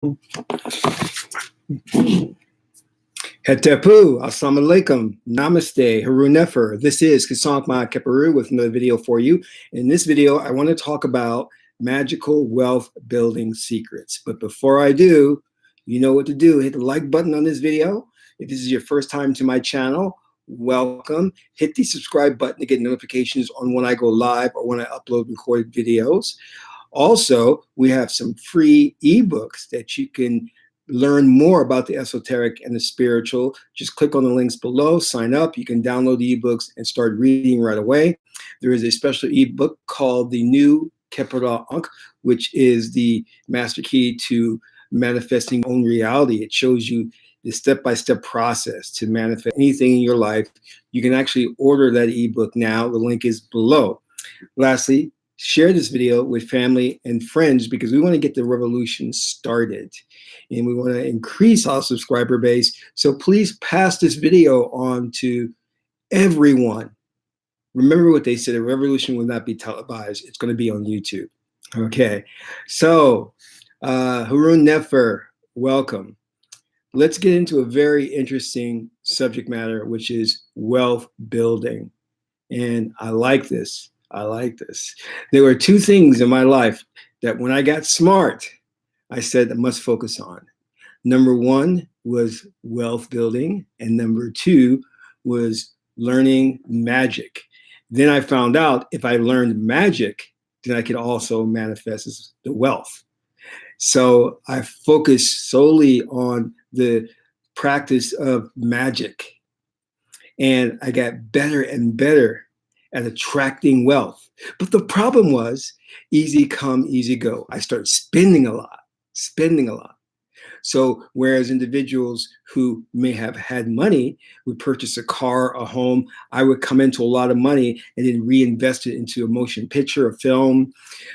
Hetepu, Assalamu alaikum, Namaste, Haru Nefer. This is Kasank Ma Keperu with another video for you. In this video, I want to talk about magical wealth building secrets. But before I do, you know what to do. Hit the like button on this video. If this is your first time to my channel, welcome. Hit the subscribe button to get notifications on when I go live or when I upload recorded videos. Also, we have some free ebooks that you can learn more about the esoteric and the spiritual. Just click on the links below, sign up. You can download the ebooks and start reading right away. There is a special ebook called The New Kepara Ankh, which is the master key to manifesting your own reality. It shows you the step-by-step process to manifest anything in your life. You can actually order that ebook now. The link is below. Lastly, share this video with family and friends because we want to get the revolution started and we want to increase our subscriber base. So please pass this video on to everyone. Remember what they said, a revolution will not be televised. It's going to be on YouTube. Okay, so Harun Nefer, welcome. Let's get into a very interesting subject matter, which is wealth building. And I like this. I like this. There were two things in my life that when I got smart, I said I must focus on. Number one was wealth building, and number two was learning magic. Then I found out if I learned magic, then I could also manifest the wealth. So I focused solely on the practice of magic, and I got better and better at attracting wealth. But the problem was easy come, easy go. I started spending a lot. So whereas individuals who may have had money would purchase a car, a home, I would come into a lot of money and then reinvest it into a motion picture, a film,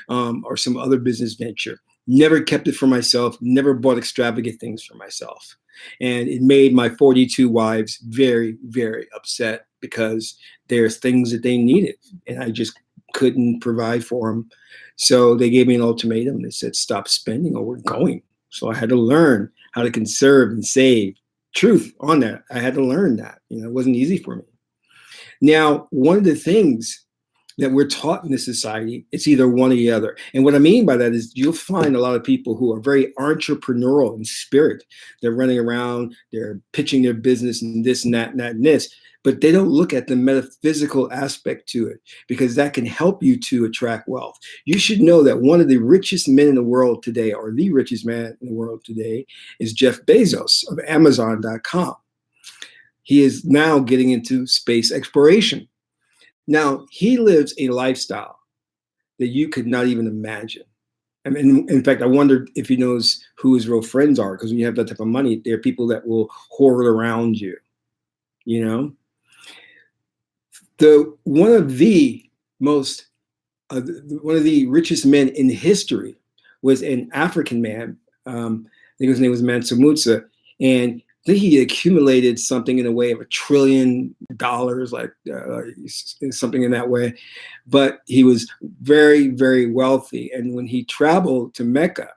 or some other business venture. Never kept it for myself, never bought extravagant things for myself. And it made my 42 wives very, very upset because there's things that they needed and I just couldn't provide for them. So they gave me an ultimatum. They said, stop spending or we're going. So I had to learn how to conserve and save. Truth on that. I had to learn that. It wasn't easy for me. Now, one of the things that we're taught in this society, it's either one or the other. And what I mean by that is you'll find a lot of people who are very entrepreneurial in spirit. They're running around, they're pitching their business and this and that and that and this, but they don't look at the metaphysical aspect to it because that can help you to attract wealth. You should know that one of the richest men in the world today, or the richest man in the world today, is Jeff Bezos of Amazon.com. He is now getting into space exploration. Now, he lives a lifestyle that you could not even imagine. I mean, in fact, I wondered if he knows who his real friends are, because when you have that type of money, there are people that will hoard around you, One of the richest men in history was an African man. I think his name was Mansa Musa, and I think he accumulated something in the way of $1 trillion, like something in that way. But he was very, very wealthy. And when he traveled to Mecca,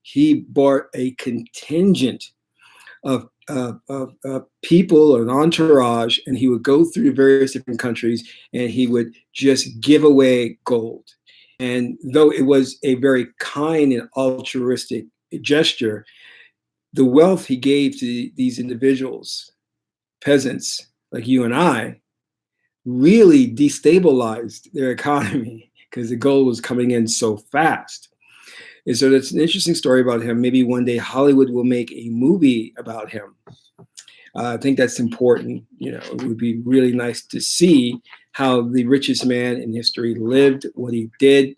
he brought a contingent of people, an entourage, and he would go through various different countries and he would just give away gold. And though it was a very kind and altruistic gesture, the wealth he gave to these individuals, peasants like you and I, really destabilized their economy because the gold was coming in so fast. And so that's an interesting story about him. Maybe one day Hollywood will make a movie about him. I think that's important. It would be really nice to see how the richest man in history lived, what he did.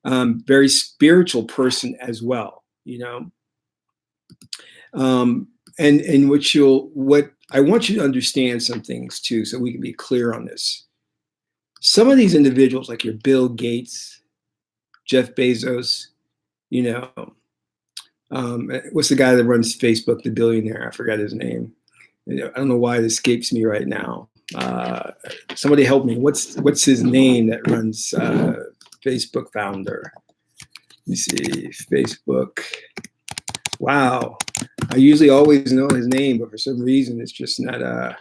Very spiritual person as well, and what I want you to understand some things too, so we can be clear on this. Some of these individuals, like your Bill Gates, Jeff Bezos, what's the guy that runs Facebook, the billionaire? I forgot his name. I don't know why it escapes me right now. Somebody help me. What's his name that runs Facebook founder? Let me see, Facebook. Wow. I usually always know his name, but for some reason it's just not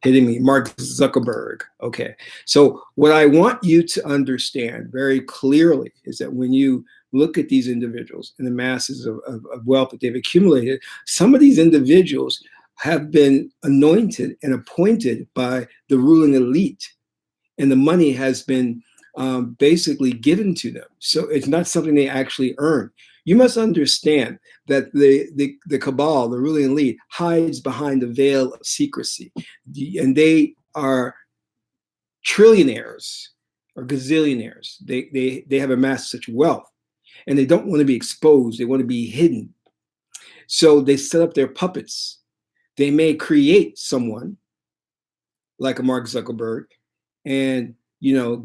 hitting me. Mark Zuckerberg. Okay. So what I want you to understand very clearly is that when you look at these individuals and the masses of wealth that they've accumulated, some of these individuals have been anointed and appointed by the ruling elite, and the money has been basically given to them. So it's not something they actually earn. You must understand that the cabal, the ruling elite, hides behind the veil of secrecy, and they are trillionaires or gazillionaires. They have amassed such wealth, and they don't want to be exposed. They want to be hidden. So they set up their puppets. They may create someone like a Mark Zuckerberg, and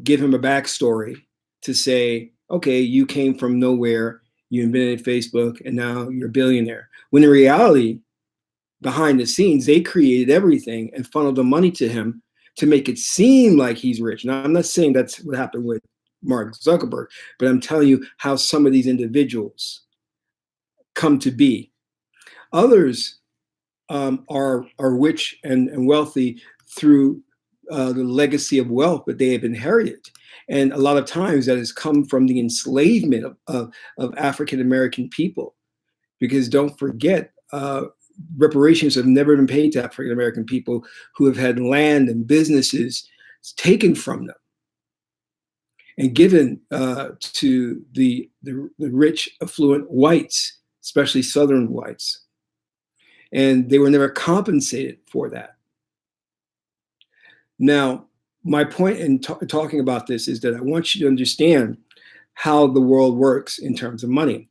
give him a backstory to say, okay, you came from nowhere, you invented Facebook, and now you're a billionaire. When in reality, behind the scenes, they created everything and funneled the money to him to make it seem like he's rich. Now, I'm not saying that's what happened with Mark Zuckerberg, but I'm telling you how some of these individuals come to be. Others are rich and wealthy through the legacy of wealth that they have inherited. And a lot of times that has come from the enslavement of African American people. Because don't forget, reparations have never been paid to African American people who have had land and businesses taken from them and given to the rich, affluent whites, especially Southern whites. And they were never compensated for that. Now, my point in talking about this is that I want you to understand how the world works in terms of money.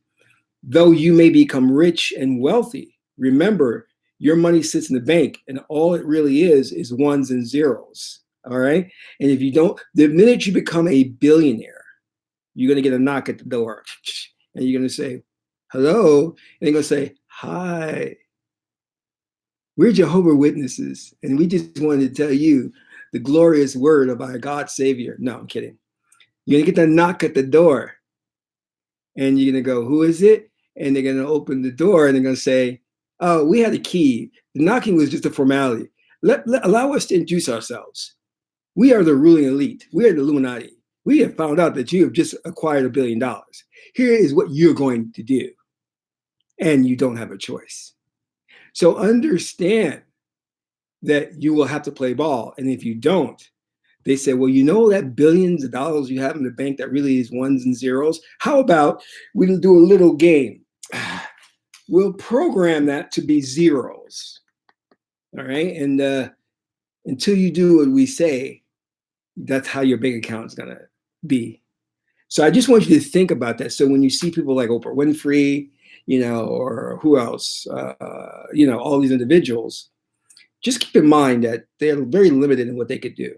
Though you may become rich and wealthy, remember, your money sits in the bank and all it really is ones and zeros. All right. And if you don't, the minute you become a billionaire, you're going to get a knock at the door and you're going to say, hello. And they're going to say, hi. We're Jehovah's Witnesses, and we just wanted to tell you the glorious word of our God Savior. No, I'm kidding. You're going to get that knock at the door, and you're going to go, who is it? And they're going to open the door, and they're going to say, oh, we had a key. The knocking was just a formality. Allow us to introduce ourselves. We are the ruling elite. We are the Illuminati. We have found out that you have just acquired $1 billion. Here is what you're going to do, and you don't have a choice. So understand that you will have to play ball. And if you don't, they say, well, that billions of dollars you have in the bank that really is ones and zeros. How about we'll do a little game? We'll program that to be zeros. All right. And until you do what we say, that's how your bank account is going to be. So I just want you to think about that. So when you see people like Oprah Winfrey, or who else, all these individuals, just keep in mind that they're very limited in what they could do,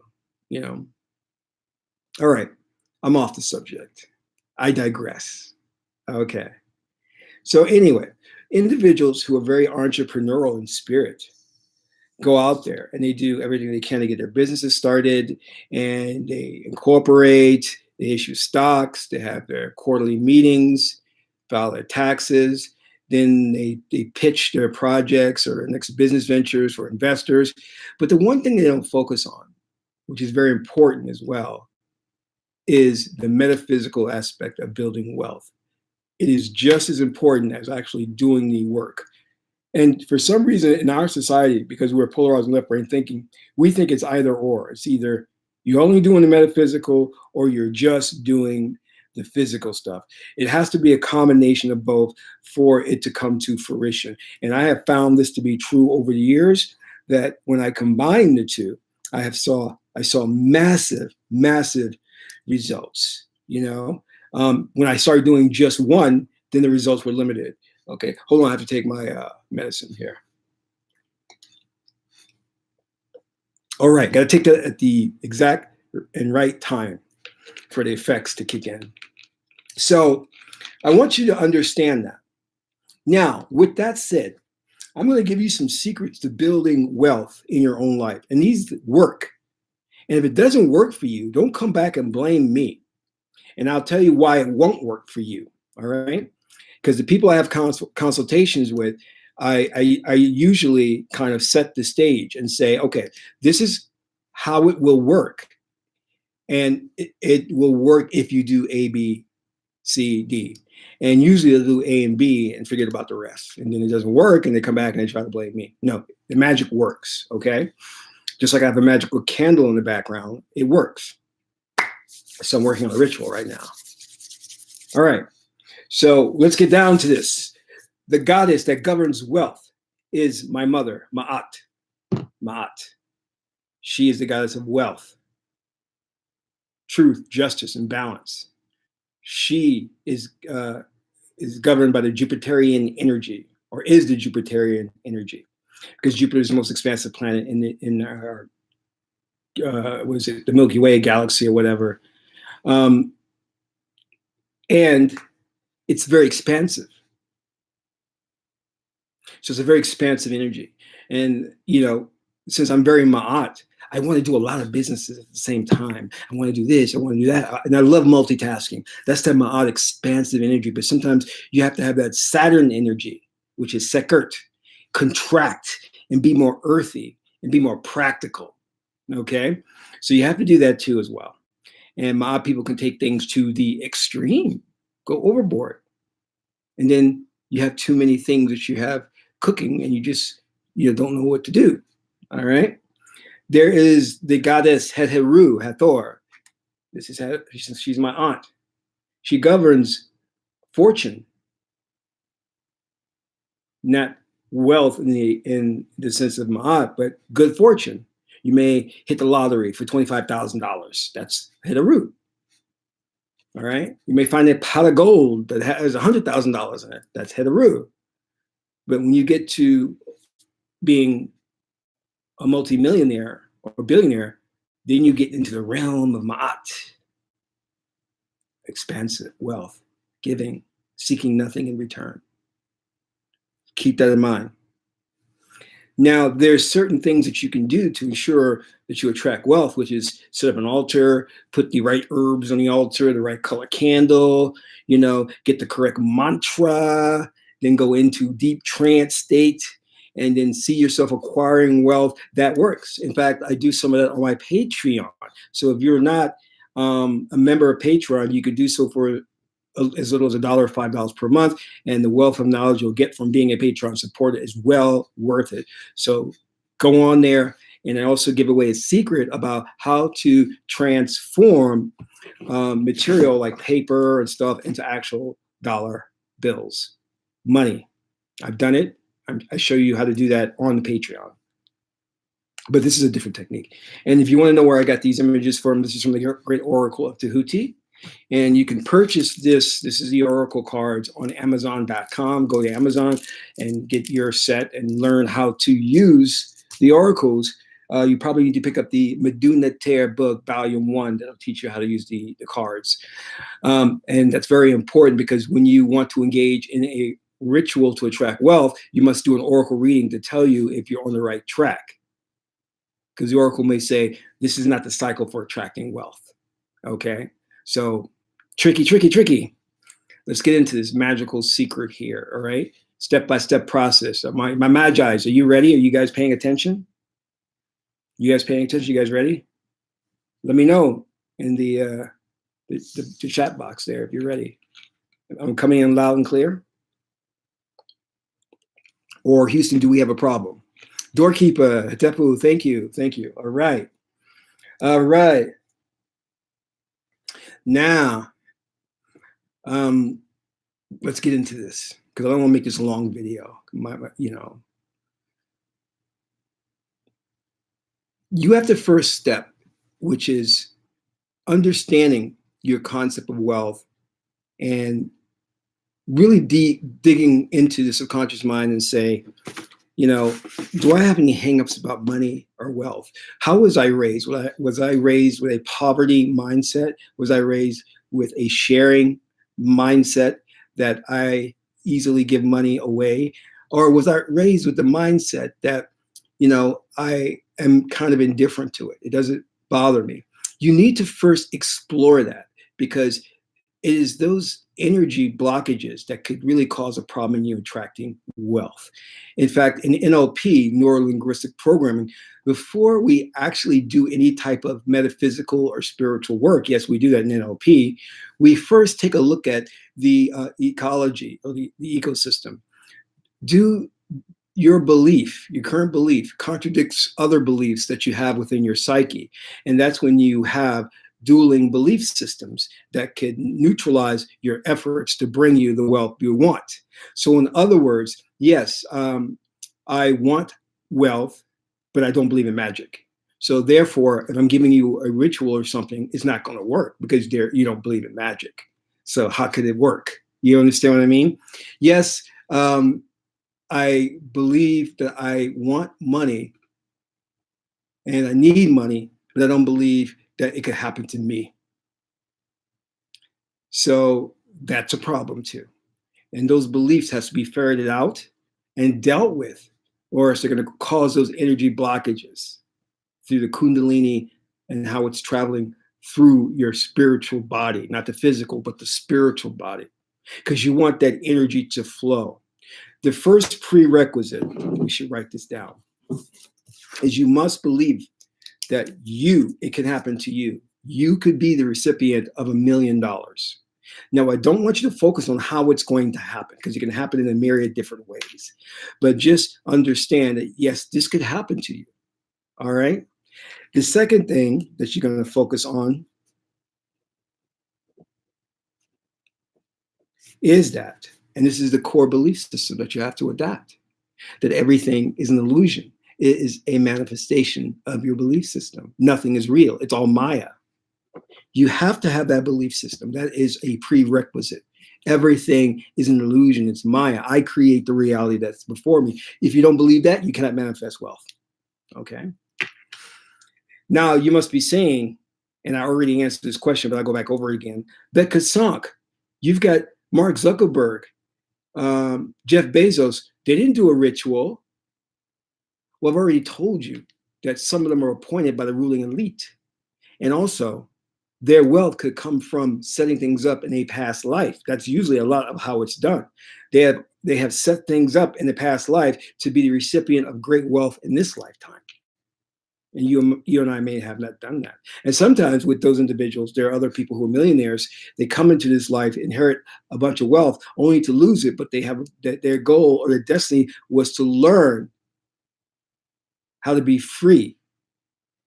All right, I'm off the subject. I digress. Okay. So anyway, individuals who are very entrepreneurial in spirit go out there and they do everything they can to get their businesses started, and they incorporate, they issue stocks, they have their quarterly meetings, file their taxes, then they pitch their projects or their next business ventures for investors. But the one thing they don't focus on, which is very important as well, is the metaphysical aspect of building wealth. It is just as important as actually doing the work. And for some reason in our society, because we're polarized in left brain thinking, we think it's either or. It's either you're only doing the metaphysical or you're just doing the physical stuff. It has to be a combination of both for it to come to fruition. And I have found this to be true over the years, that when I combine the two, I saw massive, massive results. When I started doing just one, then the results were limited. Okay, hold on, I have to take my medicine here. All right, got to take that at the exact and right time for the effects to kick in. So I want you to understand that. Now, with that said, I'm going to give you some secrets to building wealth in your own life. And these work. And if it doesn't work for you, don't come back and blame me. And I'll tell you why it won't work for you. All right. because the people I have consultations with, I usually kind of set the stage and say, okay, this is how it will work. And it will work if you do A, B, C, D. And usually they'll do A and B and forget about the rest. And then it doesn't work and they come back and they try to blame me. No, the magic works, okay? Just like I have a magical candle in the background, it works. So I'm working on a ritual right now. All right, so let's get down to this. The goddess that governs wealth is my mother, Ma'at. Ma'at. She is the goddess of wealth, truth, justice, and balance. She is governed by the Jupiterian energy, or is the Jupiterian energy, because Jupiter is the most expansive planet in our was it the Milky Way galaxy or whatever, and it's very expansive. So it's a very expansive energy, and since I'm very Ma'at, I want to do a lot of businesses at the same time. I want to do this, I want to do that. And I love multitasking. That's that Ma'at expansive energy. But sometimes you have to have that Saturn energy, which is Sekert, contract and be more earthy and be more practical. Okay? So you have to do that too as well. And Ma'at people can take things to the extreme, go overboard. And then you have too many things that you have cooking and you just don't know what to do. All right? There is the goddess Heteru, Hathor. She's my aunt. She governs fortune, not wealth in the sense of Ma'at, but good fortune. You may hit the lottery for $25,000. That's Heteru. All right. You may find a pot of gold that has $100,000 in it. That's Heteru. But when you get to being a multimillionaire or billionaire, then you get into the realm of Ma'at. Expansive wealth, giving, seeking nothing in return. Keep that in mind. Now, there's certain things that you can do to ensure that you attract wealth, which is set up an altar, put the right herbs on the altar, the right color candle, get the correct mantra, then go into deep trance state, and then see yourself acquiring wealth. That works. In fact, I do some of that on my Patreon. So if you're not a member of Patreon, you could do so for as little as $1 or $5 per month. And the wealth of knowledge you'll get from being a Patreon supporter is well worth it. So go on there. And I also give away a secret about how to transform material like paper and stuff into actual dollar bills, money. I've done it. I show you how to do that on the Patreon. But this is a different technique. And if you want to know where I got these images from, this is from the Great Oracle of Tahuti. And you can purchase this. This is the Oracle cards on Amazon.com. Go to Amazon and get your set and learn how to use the oracles. You probably need to pick up the Meduna Ter book, Volume 1, that'll teach you how to use the cards. And that's very important because when you want to engage in a ritual to attract wealth, you must do an oracle reading to tell you if you're on the right track. Because the oracle may say, this is not the cycle for attracting wealth. Okay? So tricky, tricky, tricky. Let's get into this magical secret here, all right? Step-by-step process. My Magi's, are you ready? Are you guys paying attention? You guys paying attention? You guys ready? Let me know in the chat box there if you're ready. I'm coming in loud and clear. Or Houston, do we have a problem? Doorkeeper, Hatepu, thank you. Thank you. All right. All right. Now, let's get into this because I don't want to make this a long video. You have the first step, which is understanding your concept of wealth and really digging into the subconscious mind and say, do I have any hangups about money or wealth? How was I raised? Was I raised with a poverty mindset? Was I raised with a sharing mindset that I easily give money away? Or was I raised with the mindset that, I am kind of indifferent to it? It doesn't bother me. You need to first explore that because it is those energy blockages that could really cause a problem in you attracting wealth. In fact, in NLP, neuro-linguistic programming, before we actually do any type of metaphysical or spiritual work, yes, we do that in NLP, we first take a look at the ecology or the ecosystem. Do your belief, your current belief, contradicts other beliefs that you have within your psyche? And that's when you have dueling belief systems that can neutralize your efforts to bring you the wealth you want. So, in other words, yes, I want wealth, but I don't believe in magic. So, therefore, if I'm giving you a ritual or something, it's not going to work because you don't believe in magic. So, how could it work? You understand what I mean? Yes, I believe that I want money and I need money, but I don't believe that it could happen to me. So that's a problem too. And those beliefs has to be ferreted out and dealt with, or else they're going to cause those energy blockages through the Kundalini and how it's traveling through your spiritual body, not the physical, but the spiritual body, because you want that energy to flow. The first prerequisite, we should write this down, is you must believe that it can happen to you. You could be the recipient of $1 million. Now, I don't want you to focus on how it's going to happen, because it can happen in a myriad different ways. But just understand that, yes, this could happen to you. All right? The second thing that you're going to focus on is that, and this is the core belief system that you have to adapt, that everything is an illusion. It is a manifestation of your belief system. Nothing is real. It's all Maya. You have to have that belief system. That is a prerequisite. Everything is an illusion. It's Maya. I create the reality that's before me. If you don't believe that, you cannot manifest wealth. Okay? Now, you must be saying, and I already answered this question, but I'll go back over it again, that Kasank, you've got Mark Zuckerberg, Jeff Bezos, they didn't do a ritual. Well, I've already told you that some of them are appointed by the ruling elite. And also, their wealth could come from setting things up in a past life. That's usually a lot of how it's done. They have set things up in the past life to be the recipient of great wealth in this lifetime. And you and I may have not done that. And sometimes with those individuals, there are other people who are millionaires. They come into this life, inherit a bunch of wealth, only to lose it. But they have their goal or their destiny was to learn how to be free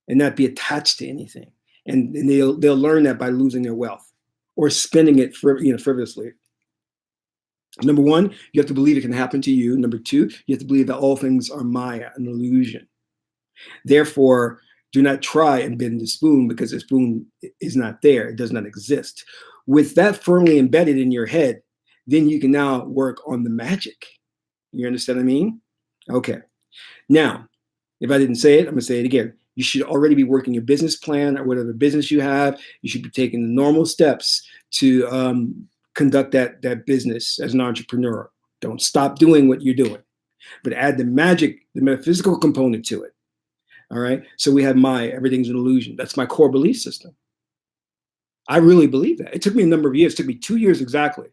and not be attached to anything. And they'll learn that by losing their wealth or spending it frivolously. Number one, you have to believe it can happen to you. Number two, you have to believe that all things are Maya, an illusion. Therefore, do not try and bend the spoon, because the spoon is not there. It does not exist. With that firmly embedded in your head, then you can now work on the magic. You understand what I mean? Okay. Now, if I didn't say it, I'm going to say it again. You should already be working your business plan or whatever business you have. You should be taking the normal steps to conduct that business as an entrepreneur. Don't stop doing what you're doing, but add the magic, the metaphysical component to it. All right. So we have everything's an illusion. That's my core belief system. I really believe that. It took me a number of years. It took me 2 years exactly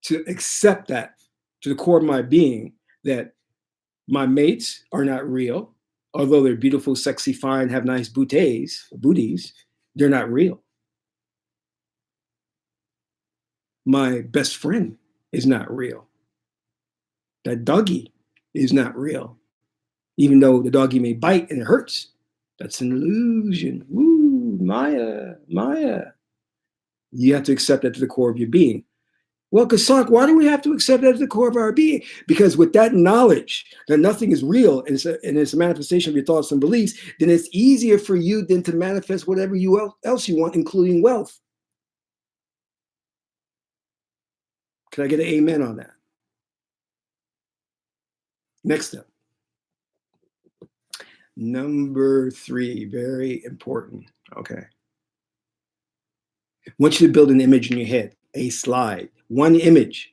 to accept that to the core of my being, that my mates are not real. Although they're beautiful, sexy, fine, have nice booties, they're not real. My best friend is not real. That doggy is not real. Even though the doggy may bite and it hurts, that's an illusion. Woo, Maya. You have to accept that to the core of your being. Well, Kasank, why do we have to accept that at the core of our being? Because with that knowledge that nothing is real and it's a manifestation of your thoughts and beliefs, then it's easier for you then to manifest whatever else you want, including wealth. Can I get an amen on that? Next step. Number 3, very important. Okay. I want you to build an image in your head, a slide, one image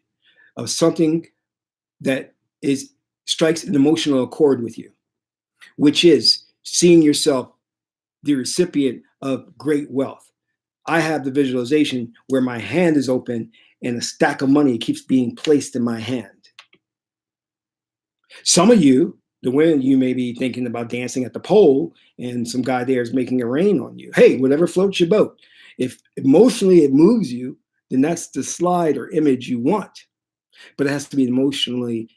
of something that strikes an emotional accord with you, which is seeing yourself the recipient of great wealth. I have the visualization where my hand is open and a stack of money keeps being placed in my hand. Some of you, the women, you may be thinking about dancing at the pole and some guy there is making it rain on you. Hey, whatever floats your boat. If emotionally it moves you, then that's the slide or image you want. But it has to be emotionally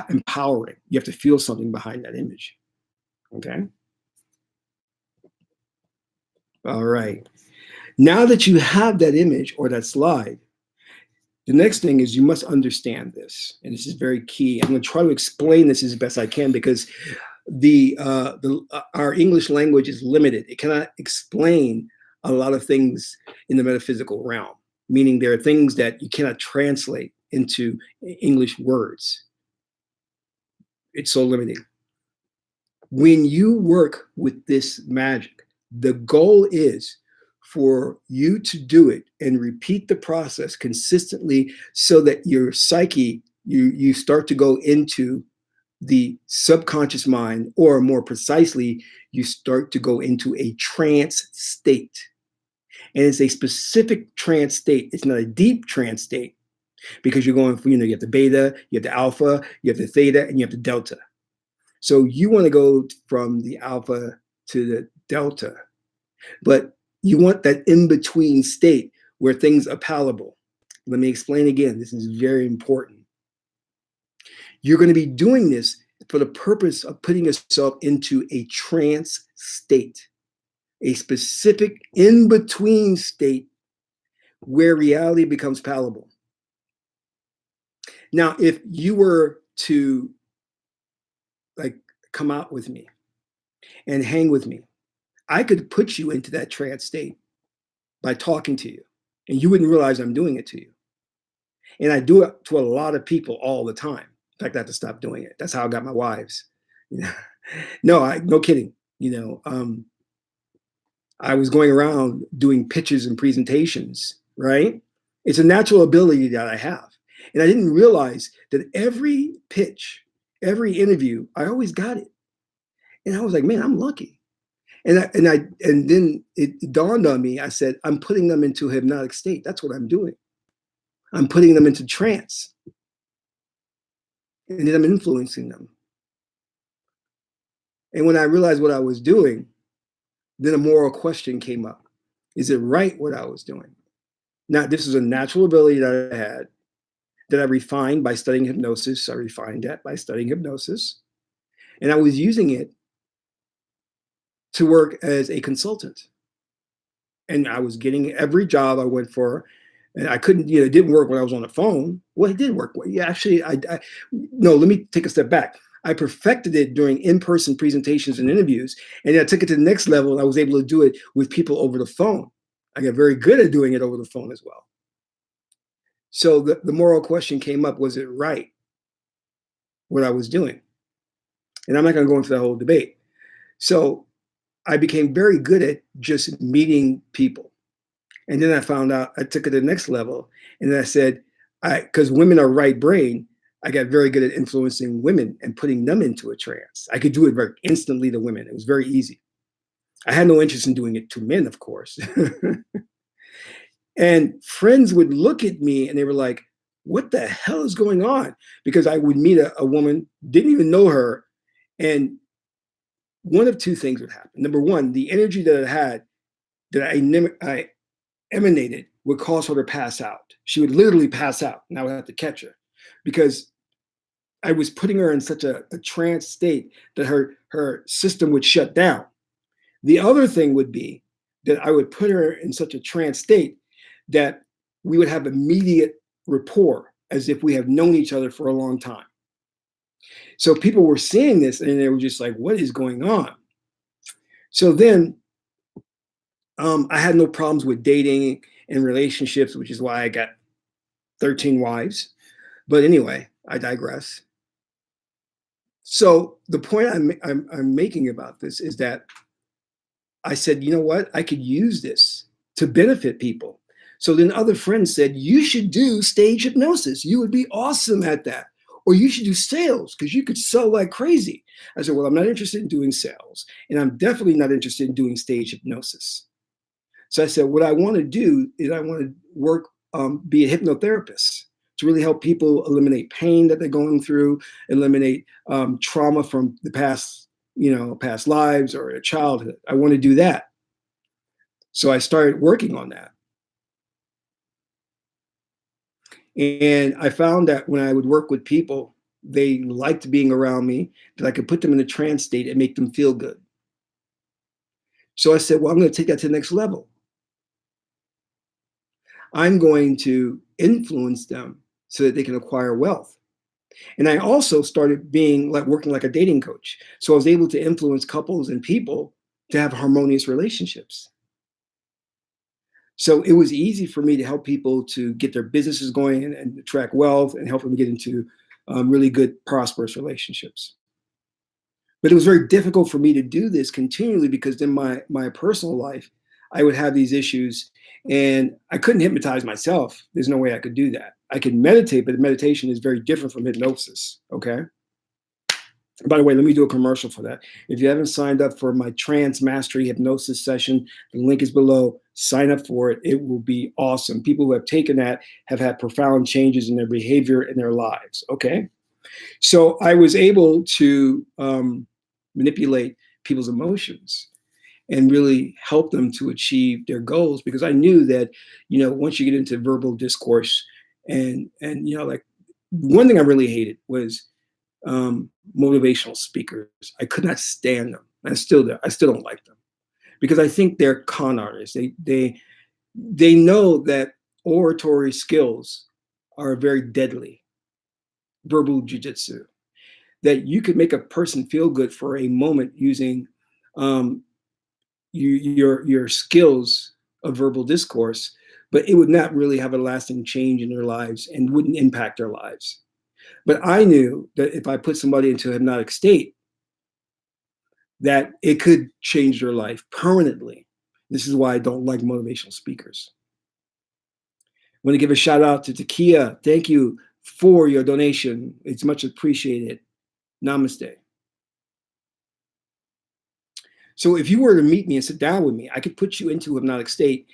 empowering. You have to feel something behind that image. Okay? All right. Now that you have that image or that slide, the next thing is you must understand this, and this is very key. I'm going to try to explain this as best I can because our English language is limited. It cannot explain a lot of things in the metaphysical realm, meaning there are things that you cannot translate into English words. It's so limiting. When you work with this magic, the goal is for you to do it and repeat the process consistently so that your psyche, you start to go into the subconscious mind, or more precisely, you start to go into a trance state. And it's a specific trance state. It's not a deep trance state because you're going from, you have the beta, you have the alpha, you have the theta, and you have the delta. So you want to go from the alpha to the delta, but you want that in-between state where things are palatable. Let me explain again. This is very important. You're going to be doing this for the purpose of putting yourself into a trance state, a specific in-between state where reality becomes palatable. Now, if you were to come out with me and hang with me, I could put you into that trance state by talking to you, and you wouldn't realize I'm doing it to you. And I do it to a lot of people all the time. In fact, I have to stop doing it. That's how I got my wives. No kidding. I was going around doing pitches and presentations, right? It's a natural ability that I have. And I didn't realize that every pitch, every interview, I always got it. And I was like, man, I'm lucky. And then it dawned on me. I said, I'm putting them into a hypnotic state. That's what I'm doing. I'm putting them into trance. And then I'm influencing them. And when I realized what I was doing, then a moral question came up. Is it right what I was doing? Now, this is a natural ability that I had, that I refined by studying hypnosis. I refined that by studying hypnosis. And I was using it to work as a consultant. And I was getting every job I went for, and I couldn't, it didn't work when I was on the phone. Well, it did work. Yeah, actually, no, let me take a step back. I perfected it during in-person presentations and interviews, and I took it to the next level, and I was able to do it with people over the phone. I got very good at doing it over the phone as well. So the moral question came up, was it right what I was doing? And I'm not going to go into that whole debate. So I became very good at just meeting people. And then I found out, I took it to the next level, and then I said, because women are right brain, I got very good at influencing women and putting them into a trance. I could do it very instantly to women. It was very easy. I had no interest in doing it to men, of course. And friends would look at me and they were like, what the hell is going on? Because I would meet a woman, didn't even know her, and one of two things would happen. Number one, the energy that I had, that I emanated, would cause her to pass out. She would literally pass out, and I would have to catch her because I was putting her in such a trance state that her system would shut down. The other thing would be that I would put her in such a trance state that we would have immediate rapport, as if we have known each other for a long time. So people were seeing this and they were just like, what is going on? So then I had no problems with dating and relationships, which is why I got 13 wives. But anyway, I digress. So the point I'm making about this is that I said, you know what? I could use this to benefit people. So then other friends said, you should do stage hypnosis. You would be awesome at that. Or you should do sales because you could sell like crazy. I said, well, I'm not interested in doing sales. And I'm definitely not interested in doing stage hypnosis. So I said, what I want to do is I want to work, be a hypnotherapist to really help people eliminate pain that they're going through, eliminate trauma from the past, past lives or their childhood. I want to do that. So I started working on that. And I found that when I would work with people, they liked being around me, that I could put them in a trance state and make them feel good. So I said, well, I'm going to take that to the next level. I'm going to influence them so that they can acquire wealth. And I also started being like working like a dating coach. So I was able to influence couples and people to have harmonious relationships. So it was easy for me to help people to get their businesses going and attract wealth and help them get into really good, prosperous relationships. But it was very difficult for me to do this continually because in my personal life, I would have these issues and I couldn't hypnotize myself. There's no way I could do that. I can meditate, but meditation is very different from hypnosis. Okay. By the way, let me do a commercial for that. If you haven't signed up for my trance mastery hypnosis session, the link is below. Sign up for it. It will be awesome. People who have taken that have had profound changes in their behavior and their lives. Okay. So I was able to manipulate people's emotions and really help them to achieve their goals because I knew that, once you get into verbal discourse and like one thing I really hated was motivational speakers. I could not stand them. I still don't like them because I think they're con artists. They know that oratory skills are very deadly. Verbal jujitsu, that you could make a person feel good for a moment using your skills of verbal discourse, but it would not really have a lasting change in their lives and wouldn't impact their lives. But I knew that if I put somebody into a hypnotic state, that it could change their life permanently. This is why I don't like motivational speakers. I want to give a shout out to Takia. Thank you for your donation. It's much appreciated. Namaste. So if you were to meet me and sit down with me, I could put you into a hypnotic state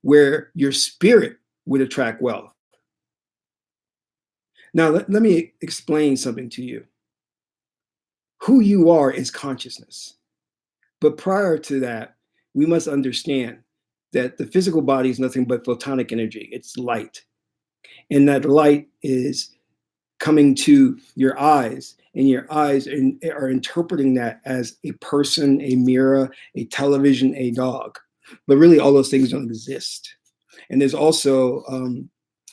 where your spirit would attract wealth. Now, let me explain something to you. Who you are is consciousness. But prior to that, we must understand that the physical body is nothing but photonic energy. It's light. And that light is coming to your eyes, and your eyes are interpreting that as a person, a mirror, a television, a dog. But really, all those things don't exist. And there's also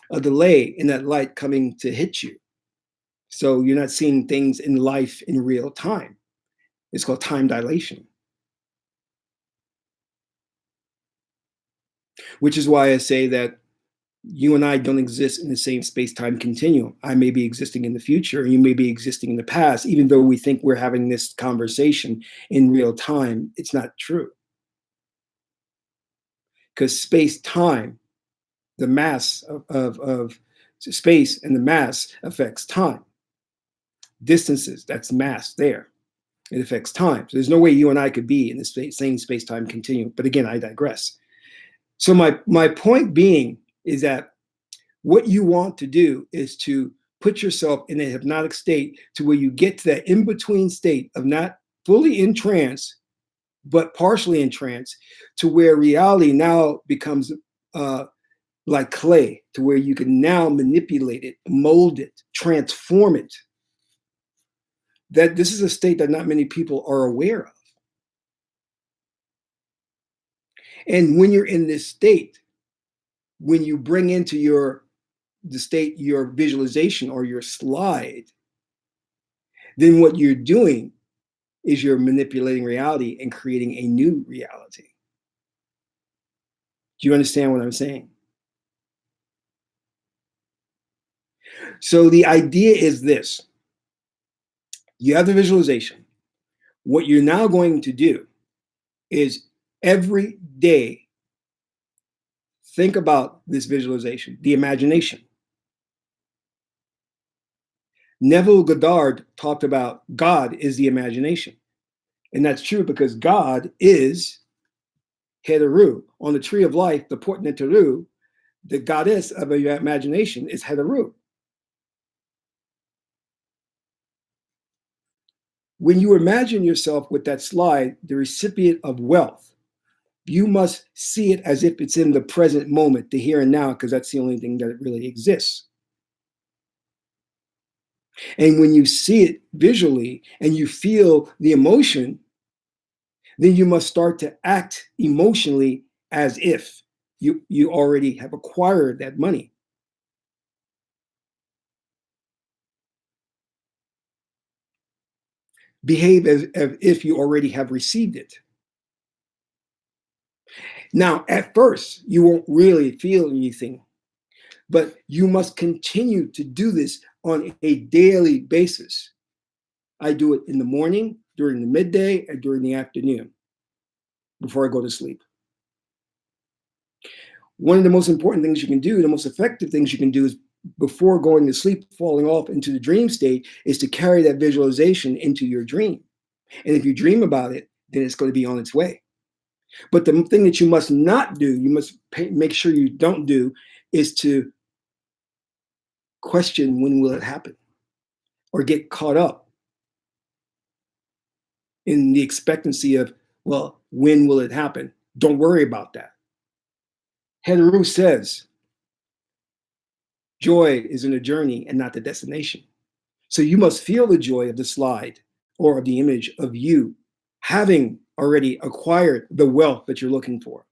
a delay in that light coming to hit you. So you're not seeing things in life in real time. It's called time dilation. Which is why I say that you and I don't exist in the same space-time continuum. I may be existing in the future, and you may be existing in the past, even though we think we're having this conversation in real time. It's not true. Because space-time, the mass of space and the mass affects time. Distances, that's mass there. It affects time. So there's no way you and I could be in the same space-time continuum. But again, I digress. So my point being is that what you want to do is to put yourself in a hypnotic state to where you get to that in-between state of not fully in trance, but partially in trance, to where reality now becomes like clay, to where you can now manipulate it, mold it, transform it. That this is a state that not many people are aware of. And when you're in this state, when you bring into the state your visualization or your slide, then what you're doing is you're manipulating reality and creating a new reality. Do you understand what I'm saying? So the idea is this. You have the visualization. What you're now going to do is every day think about this visualization, the imagination. Neville Goddard talked about God is the imagination. And that's true because God is Heteru. On the tree of life, the Portneteru, the goddess of your imagination is Heteru. When you imagine yourself with that slide, the recipient of wealth, you must see it as if it's in the present moment, the here and now, because that's the only thing that really exists. And when you see it visually and you feel the emotion, then you must start to act emotionally as if you already have acquired that money. Behave as if you already have received it. Now, at first, you won't really feel anything, but you must continue to do this on a daily basis. I do it in the morning, during the midday, and during the afternoon before I go to sleep. One of the most important things you can do, the most effective things you can do is before going to sleep, falling off into the dream state, is to carry that visualization into your dream. And if you dream about it, then it's going to be on its way. But the thing that you must not do, you must make sure you don't do, is to question when will it happen or get caught up in the expectancy of, well, when will it happen? Don't worry about that. Heteru says, joy is in a journey and not the destination. So you must feel the joy of the slide or of the image of you having already acquired the wealth that you're looking for.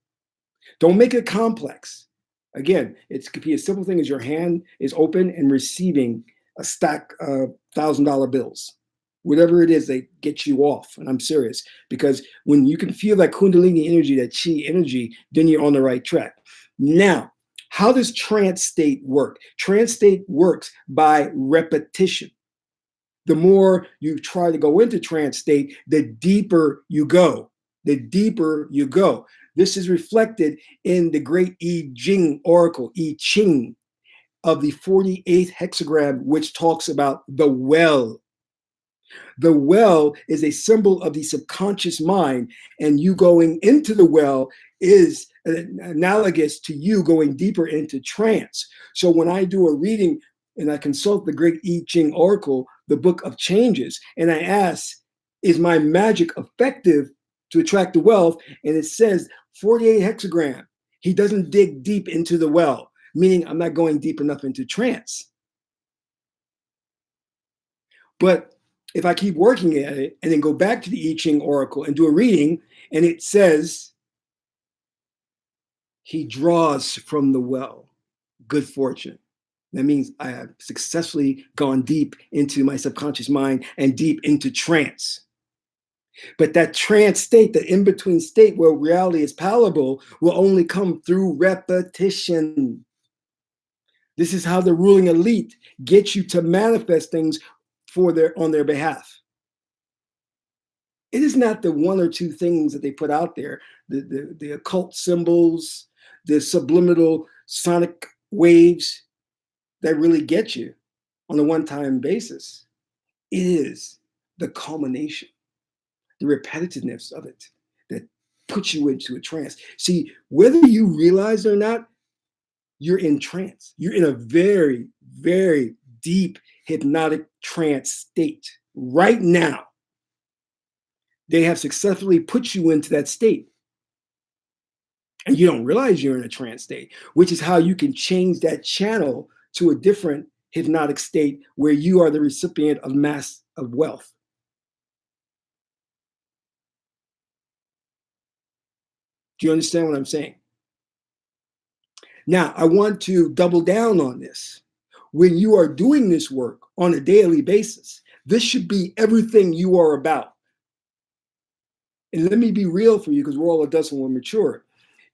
Don't make it complex. Again, it could be a simple thing as your hand is open and receiving a stack of $1,000 bills. Whatever it is, they get you off. And I'm serious, because when you can feel that Kundalini energy, that Chi energy, then you're on the right track. Now, how does trance state work? Trance state works by repetition. The more you try to go into trance state, the deeper you go. The deeper you go. This is reflected in the great I Ching oracle, I Ching, of the 48th hexagram, which talks about the well. The well is a symbol of the subconscious mind, and you going into the well is analogous to you going deeper into trance. So when I do a reading and I consult the great I Ching oracle, the book of changes, and I ask, is my magic effective to attract the wealth? And it says 48 hexagram. He doesn't dig deep into the well, meaning I'm not going deep enough into trance. But if I keep working at it and then go back to the I Ching oracle and do a reading, and it says, he draws from the well good fortune. That means I have successfully gone deep into my subconscious mind and deep into trance. But that trance state, the in-between state where reality is palatable, will only come through repetition. This is how the ruling elite gets you to manifest things on their behalf. It is not the one or two things that they put out there, the occult symbols, the subliminal sonic waves that really get you on a one-time basis. It is the culmination, the repetitiveness of it that puts you into a trance. See, whether you realize it or not, you're in trance. You're in a very, very deep hypnotic trance state right now. They have successfully put you into that state. And you don't realize you're in a trance state, which is how you can change that channel to a different hypnotic state where you are the recipient of mass of wealth. Do you understand what I'm saying? Now, I want to double down on this. When you are doing this work on a daily basis, this should be everything you are about. And let me be real for you, because we're all adults and we're mature.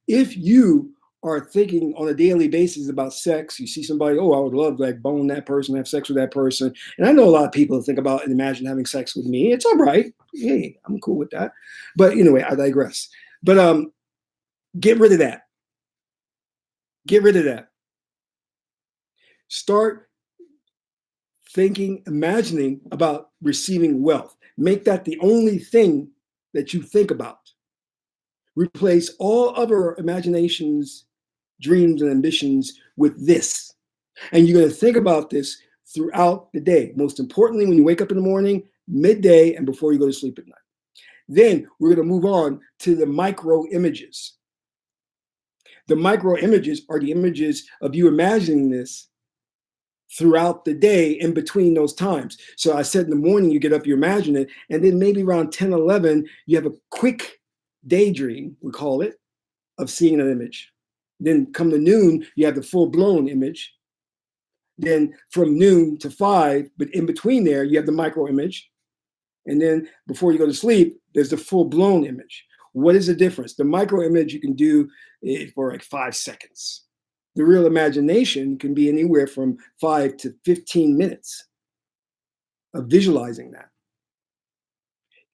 If you are thinking on a daily basis about sex, you see somebody, oh, I would love to like bone that person, have sex with that person. And I know a lot of people think about and imagine having sex with me. It's all right. Hey, I'm cool with that. But anyway, I digress. But get rid of that. Get rid of that. Start thinking, imagining about receiving wealth. Make that the only thing that you think about. Replace all other imaginations, dreams, and ambitions with this. And you're going to think about this throughout the day. Most importantly, when you wake up in the morning, midday, and before you go to sleep at night. Then we're going to move on to the micro images. The micro images are the images of you imagining this throughout the day in between those times. So I said in the morning, you get up, you imagine it, and then maybe around 10, 11, you have a quick daydream, we call it, of seeing an image. Then come to noon, you have the full-blown image. Then from noon to 5, but in between there, you have the micro image. And then before you go to sleep, there's the full-blown image. What is the difference? The micro image you can do for like 5 seconds. The real imagination can be anywhere from 5 to 15 minutes of visualizing that.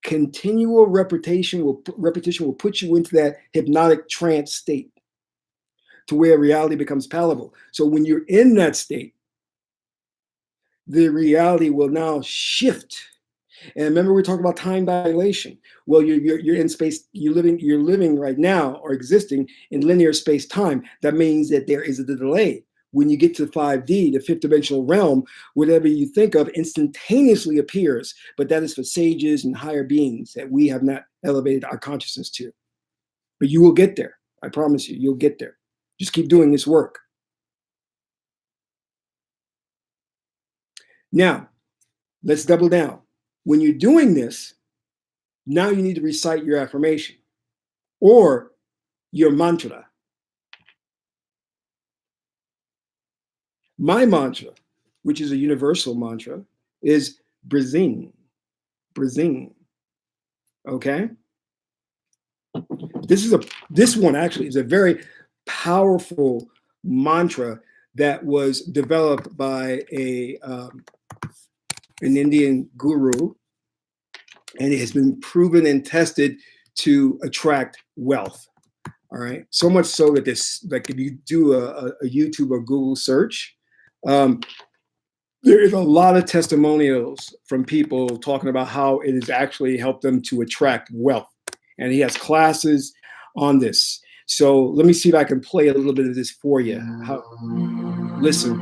Continual repetition will put you into that hypnotic trance state to where reality becomes palatable. So when you're in that state, the reality will now shift. And remember, we're talking about time dilation. Well, you're in space. You're living right now or existing in linear space time. That means that there is a delay. When you get to 5D, the fifth dimensional realm, whatever you think of instantaneously appears. But that is for sages and higher beings that we have not elevated our consciousness to. But you will get there. I promise you, you'll get there. Just keep doing this work. Now, let's double down. When you're doing this, now you need to recite your affirmation or your mantra. My mantra, which is a universal mantra, is Brazing. Brazing. Okay? This one actually is a very powerful mantra that was developed by an Indian guru, and it has been proven and tested to attract wealth. All right, so much so that this, like, if you do a YouTube or Google search, there is a lot of testimonials from people talking about how it has actually helped them to attract wealth. And he has classes on this. So let me see if I can play a little bit of this for you. Listen.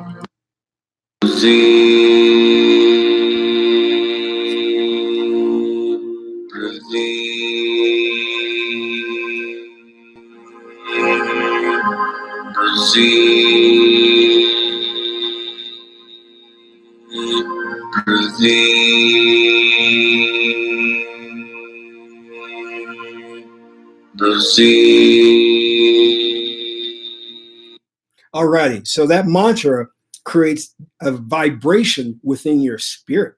Alrighty, so that mantra creates a vibration within your spirit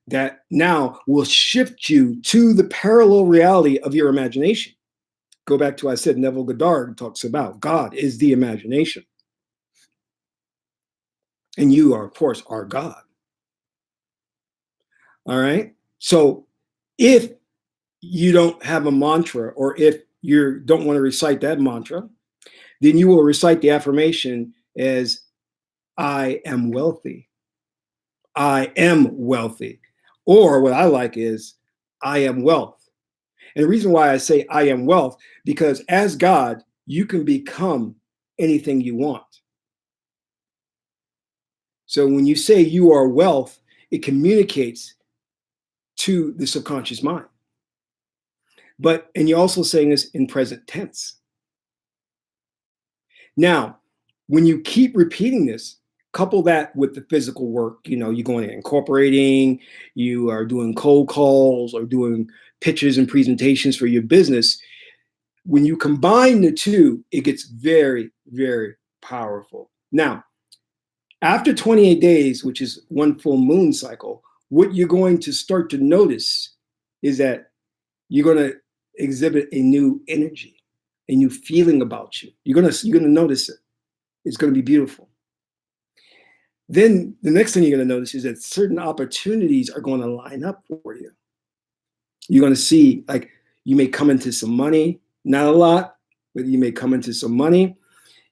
that now will shift you to the parallel reality of your imagination. Go back to what I said, Neville Goddard talks about God is the imagination. And you are, of course, our God. All right. So if you don't have a mantra, or if you don't want to recite that mantra, then you will recite the affirmation as I am wealthy. I am wealthy. Or what I like is I am wealth. And the reason why I say I am wealth, because as God, you can become anything you want. So when you say you are wealth, it communicates to the subconscious mind. And you're also saying this in present tense. Now, when you keep repeating this, couple that with the physical work, you're going and incorporating, you are doing cold calls or doing pitches and presentations for your business. When you combine the two, it gets very, very powerful. Now, after 28 days, which is one full moon cycle, what you're going to start to notice is that you're going to exhibit a new energy, a new feeling about you. You're going to notice it. It's going to be beautiful. Then the next thing you're going to notice is that certain opportunities are going to line up for you. You're going to see, like, you may come into some money, not a lot, but you may come into some money.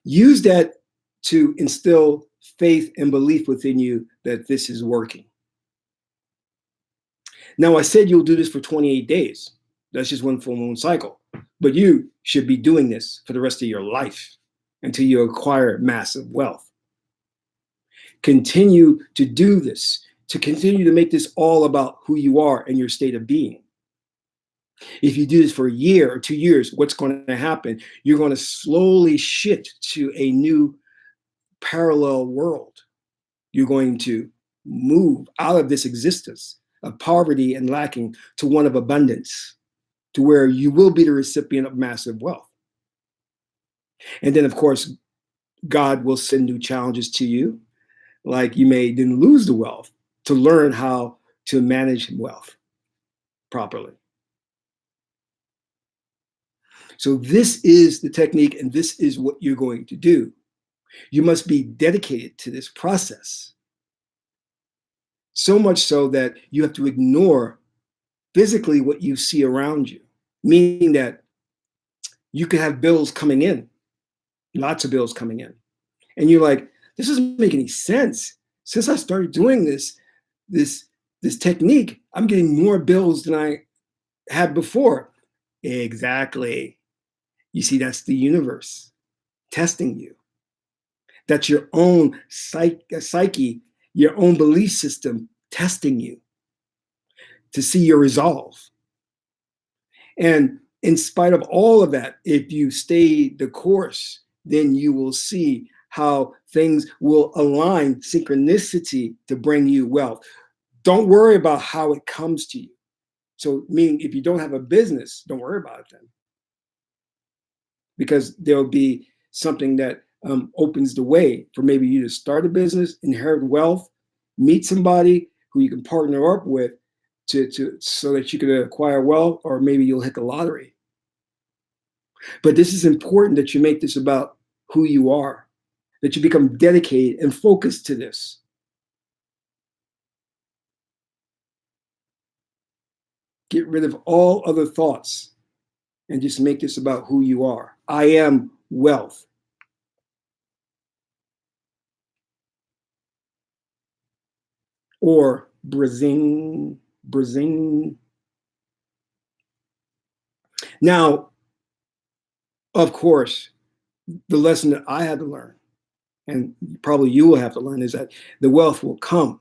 Use that to instill faith and belief within you that this is working. Now, I said you'll do this for 28 days. That's just one full moon cycle. But you should be doing this for the rest of your life until you acquire massive wealth. Continue to do this, to continue to make this all about who you are and your state of being. If you do this for a year or 2 years, what's going to happen? You're going to slowly shift to a new parallel world. You're going to move out of this existence of poverty and lacking to one of abundance, to where you will be the recipient of massive wealth. And then, of course, God will send new challenges to you, like you may then lose the wealth, to learn how to manage wealth properly. So this is the technique, and this is what you're going to do. You must be dedicated to this process. So much so that you have to ignore physically what you see around you, meaning that you could have bills coming in, lots of bills coming in. And you're like, this doesn't make any sense. Since I started doing this technique, I'm getting more bills than I had before. Exactly. You see, that's the universe testing you. That's your own psyche, your own belief system testing you to see your resolve. And in spite of all of that, if you stay the course, then you will see how things will align synchronicity to bring you wealth. Don't worry about how it comes to you. So, meaning if you don't have a business, don't worry about it then. Because there'll be something that opens the way for maybe you to start a business, inherit wealth, meet somebody who you can partner up with so that you can acquire wealth, or maybe you'll hit the lottery. But this is important that you make this about who you are, that you become dedicated and focused to this. Get rid of all other thoughts and just make this about who you are. I am wealth. Or brazing. Now, of course, the lesson that I had to learn, and probably you will have to learn, is that the wealth will come.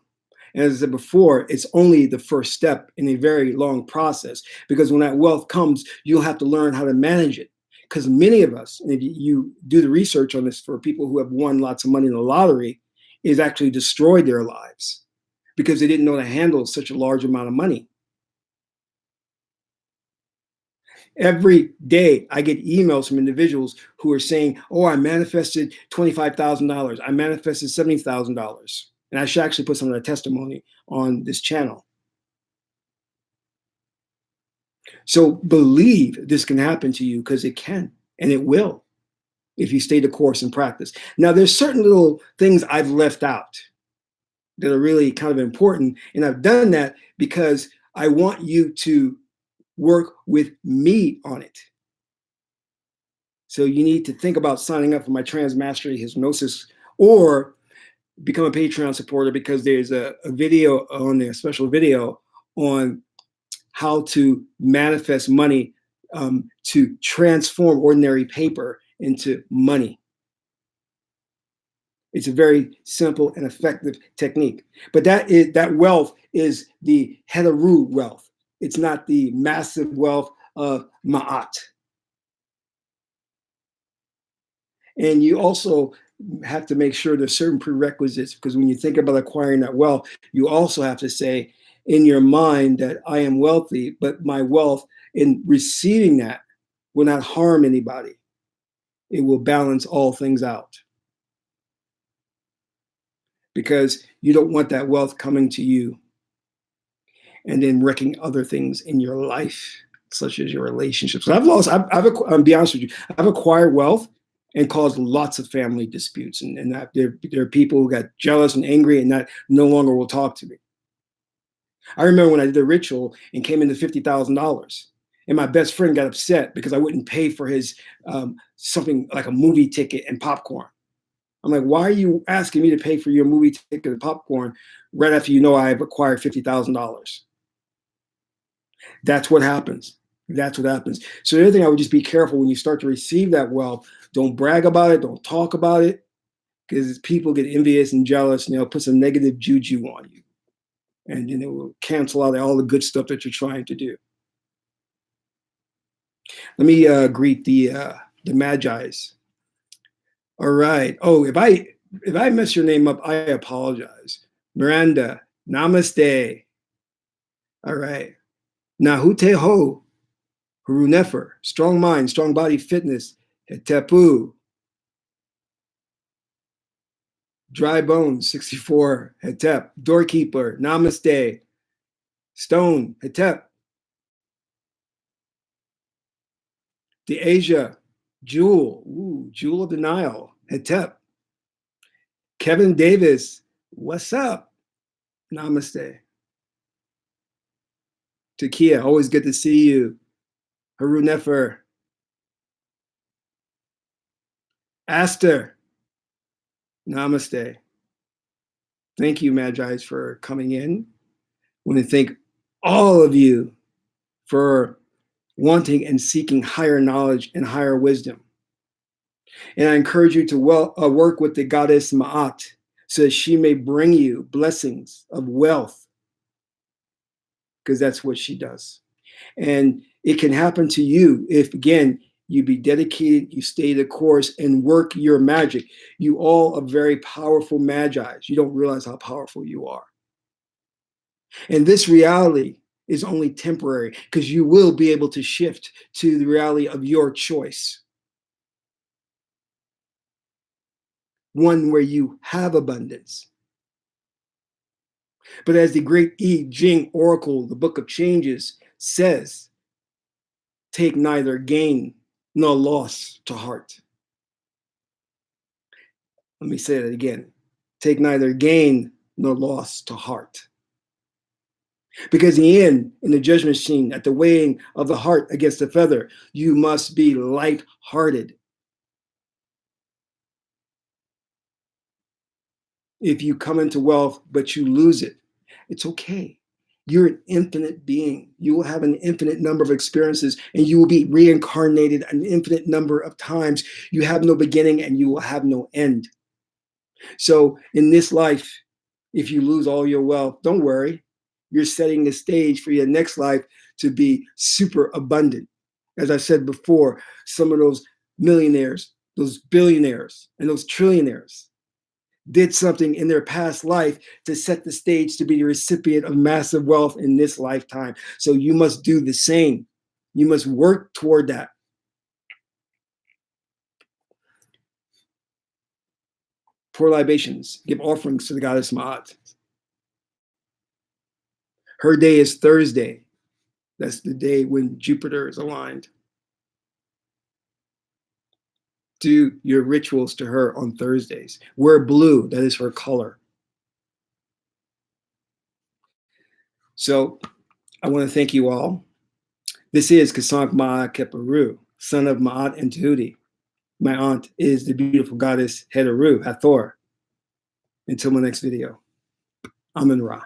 And as I said before, it's only the first step in a very long process, because when that wealth comes, you'll have to learn how to manage it. Because many of us, and if you do the research on this for people who have won lots of money in the lottery, is actually destroyed their lives because they didn't know to handle such a large amount of money. Every day I get emails from individuals who are saying, oh, I manifested $25,000. I manifested $70,000. And I should actually put some of that testimony on this channel. So believe this can happen to you, because it can, and it will, if you stay the course and practice. Now, there's certain little things I've left out that are really kind of important. And I've done that because I want you to work with me on it. So you need to think about signing up for my Trance Mastery Hypnosis, or become a Patreon supporter, because there's a video on there, a special video on how to manifest money, to transform ordinary paper into money. It's a very simple and effective technique. But that wealth is the Hedaru wealth. It's not the massive wealth of Ma'at. And you also have to make sure there's certain prerequisites, because when you think about acquiring that wealth, you also have to say in your mind that I am wealthy, but my wealth in receiving that will not harm anybody. It will balance all things out. Because you don't want that wealth coming to you and then wrecking other things in your life, such as your relationships. I'll be honest with you, I've acquired wealth and caused lots of family disputes. And there are people who got jealous and angry and that no longer will talk to me. I remember when I did a ritual and came into $50,000, and my best friend got upset because I wouldn't pay for his something like a movie ticket and popcorn. I'm like, why are you asking me to pay for your movie ticket and popcorn right after you know I've acquired $50,000? That's what happens. That's what happens. So the other thing, I would just be careful when you start to receive that wealth. Don't brag about it. Don't talk about it, because people get envious and jealous, and they'll put some negative juju on you, and then it will cancel out all the good stuff that you're trying to do. Let me greet the Magi's. All right. Oh, if I mess your name up, I apologize. Miranda, namaste. All right. Nahute ho, Hurunefer, strong mind, strong body, fitness. Hetepu, dry bones, 64. Hetep, doorkeeper, namaste. Stone, Hetep. The Asia, Jewel, ooh, Jewel of the Nile, Hetep. Kevin Davis, what's up? Namaste. Takia, always good to see you. Haru Nefer. Aster, namaste. Thank you, Magi's, for coming in. I want to thank all of you for wanting and seeking higher knowledge and higher wisdom. And I encourage you to work with the goddess Ma'at so that she may bring you blessings of wealth, because that's what she does. And it can happen to you if, again, you be dedicated, you stay the course, and work your magic. You all are very powerful Magi's. You don't realize how powerful you are. And this reality is only temporary, because you will be able to shift to the reality of your choice. One where you have abundance. But as the great I Ching Oracle, the Book of Changes, says, take neither gain nor loss to heart. Let me say that again. Take neither gain nor loss to heart. Because in the end, in the judgment scene, at the weighing of the heart against the feather, you must be light-hearted. If you come into wealth, but you lose it, it's okay. You're an infinite being. You will have an infinite number of experiences, and you will be reincarnated an infinite number of times. You have no beginning, and you will have no end. So in this life, if you lose all your wealth, don't worry. You're setting the stage for your next life to be super abundant. As I said before, some of those millionaires, those billionaires, and those trillionaires did something in their past life to set the stage to be the recipient of massive wealth in this lifetime. So you must do the same. You must work toward that. Pour libations, give offerings to the goddess Ma'at. Her day is Thursday. That's the day when Jupiter is aligned. Do your rituals to her on Thursdays. Wear blue, that is her color. So I want to thank you all. This is Kasank Ma'a Keperu, son of Ma'at and Tahuti. My aunt is the beautiful goddess Heteru, Hathor. Until my next video, Amun Ra.